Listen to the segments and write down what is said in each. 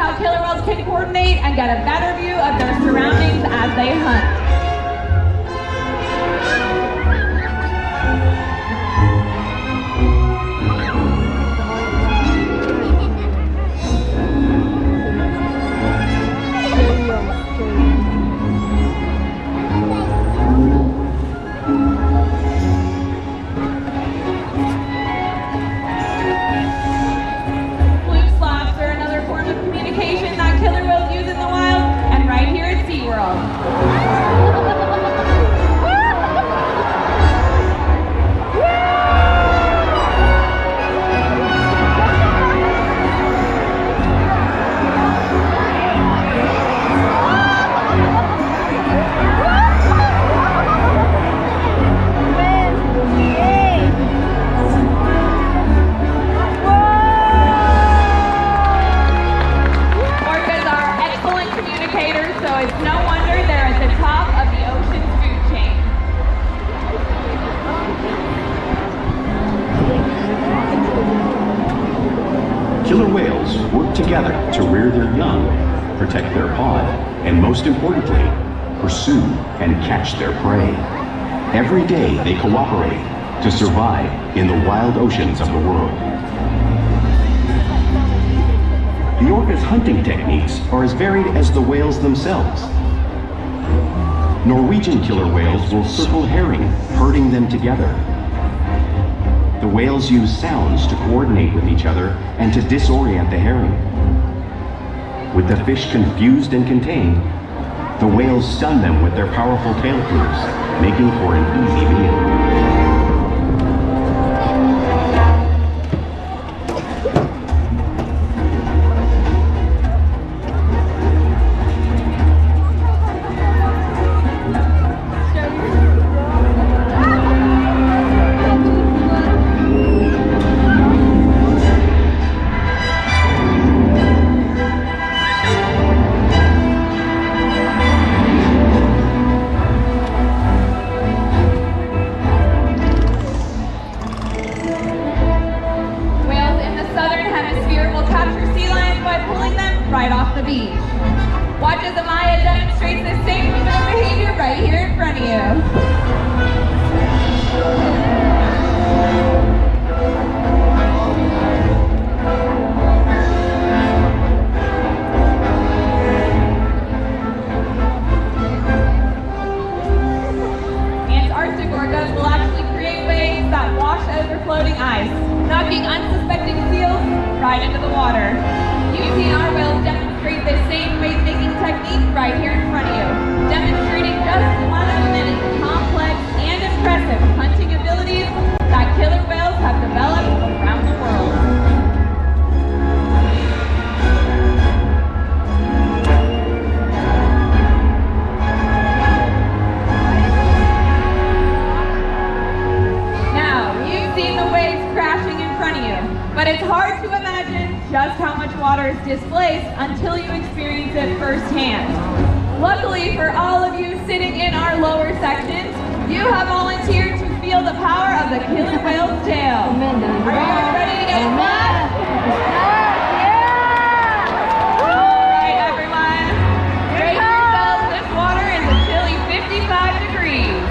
how killer whales can coordinate and get a better view of their surroundings as they hunt. Killer whales work together to rear their young, protect their pod, and most importantly, pursue and catch their prey. Every day they cooperate to survive in the wild oceans of the world. The orca's hunting techniques are as varied as the whales themselves. Norwegian killer whales will circle herring, herding them together. The whales use sounds to coordinate with each other and to disorient the herring. With the fish confused and contained, the whales stun them with their powerful tail plumes, making for an easy meal. Displaced until you experience it firsthand. Luckily for all of you sitting in our lower sections, you have volunteered to feel the power of the killer whale's tail. Are you guys ready to get splashed? Alright everyone, brace yourselves, this water is a chilly 55 degrees.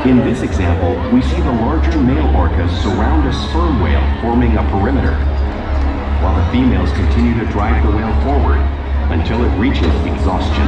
In this example, we see the larger male orcas surround a sperm whale, forming a perimeter, while the females continue to drive the whale forward until it reaches exhaustion.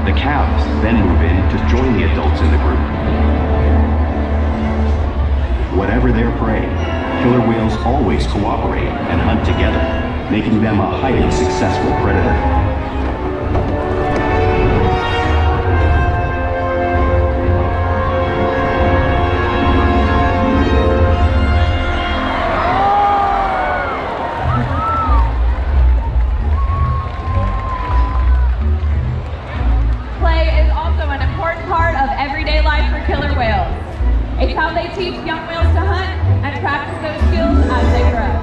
The calves then move in to join the adults in the group. Whatever their prey, killer whales always cooperate and hunt together, making them a highly successful predator. It's how they teach young whales to hunt and practice those skills as they grow.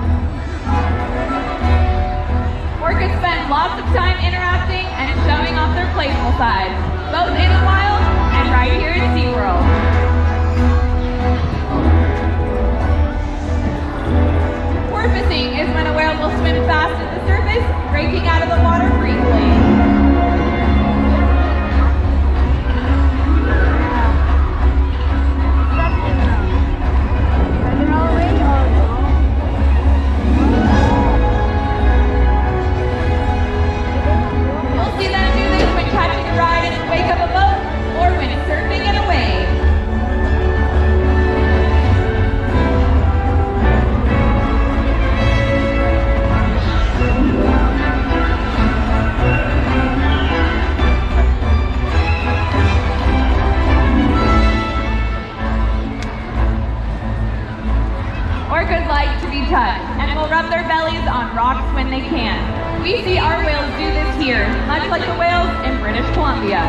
Orcas spend lots of time interacting and showing off their playful sides, both in the wild and right here at Seaworld. Porpoising is when a whale will swim fast at the surface, breaking out of the water briefly. Orcas like to be touched and will rub their bellies on rocks when they can. We see our whales do this here, much like the whales in British Columbia.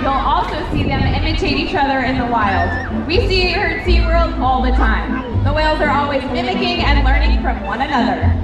You'll also see them imitate each other in the wild. We see it here at Seaworld all the time. The whales are always mimicking and learning from one another.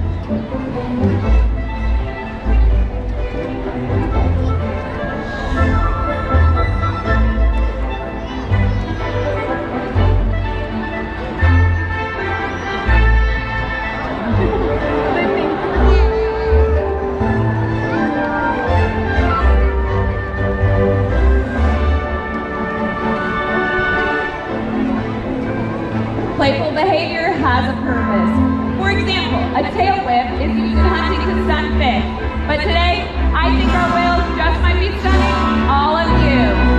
Playful behavior has a purpose. For example, a tail whip is used in hunting to stun fish. But today, I think our whales just might be stunning all of you.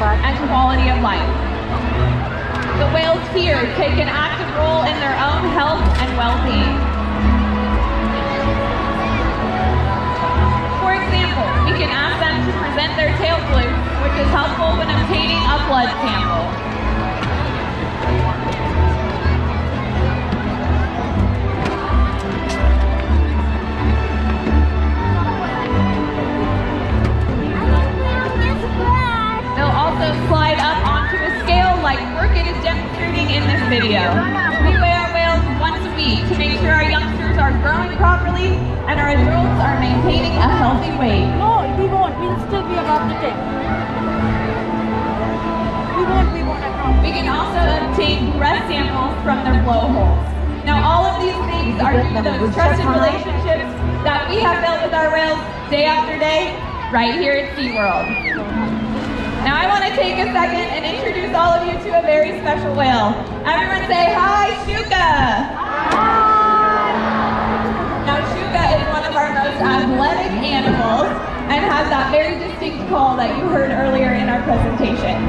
And quality of life. The whales here take an active role in their own health and well-being. For example, we can ask them to present their tail flukes, which is helpful when obtaining a blood sample. Slide up onto a scale like Orca is demonstrating in this video. We weigh our whales once a week to make sure our youngsters are growing properly and our adults are maintaining a healthy weight. No, we won't. We'll still be above the tip. We won't, I promise. We can also obtain breath samples from their blowholes. Now all of these things are due to those trusted relationships that we have built with our whales day after day right here at Seaworld. Now I want to take a second and introduce all of you to a very special whale. Everyone say hi, Shuka! Now Shuka is one of our most athletic animals and has that very distinct call that you heard earlier in our presentation.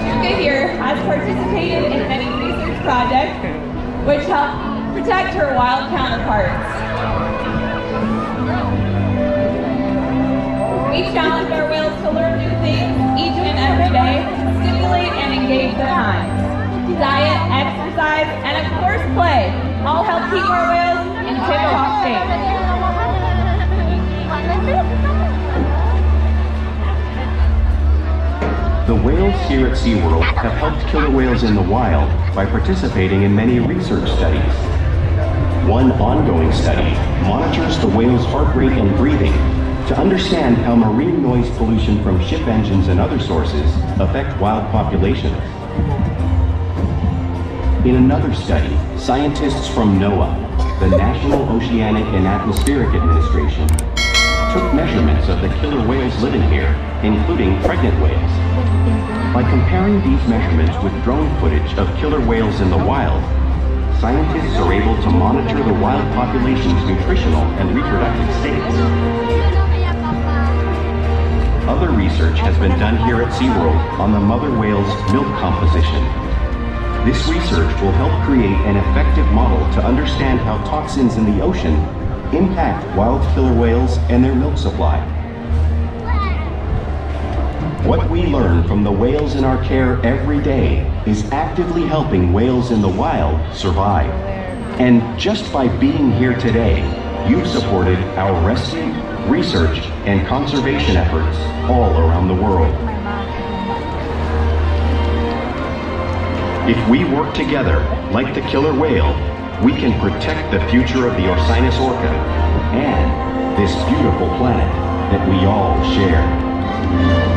Shuka here has participated in many research projects which help protect her wild counterparts. We challenge our whales to learn new things each and every day, stimulate and engage their minds. Diet, exercise, and of course play all help keep our whales in tip-top shape. The whales here at Seaworld have helped killer whales in the wild by participating in many research studies. One ongoing study monitors the whale's heart rate and breathing to understand how marine noise pollution from ship engines and other sources affect wild populations. In another study, scientists from NOAA, the National Oceanic and Atmospheric Administration, took measurements of the killer whales living here, including pregnant whales. By comparing these measurements with drone footage of killer whales in the wild, scientists are able to monitor the wild population's nutritional and reproductive states. Other research has been done here at Seaworld on the mother whale's milk composition. This research will help create an effective model to understand how toxins in the ocean impact wild killer whales and their milk supply. What we learn from the whales in our care every day is actively helping whales in the wild survive. And just by being here today, you've supported our rescue, research, and conservation efforts all around the world. If we work together, like the killer whale, we can protect the future of the Orca and this beautiful planet that we all share.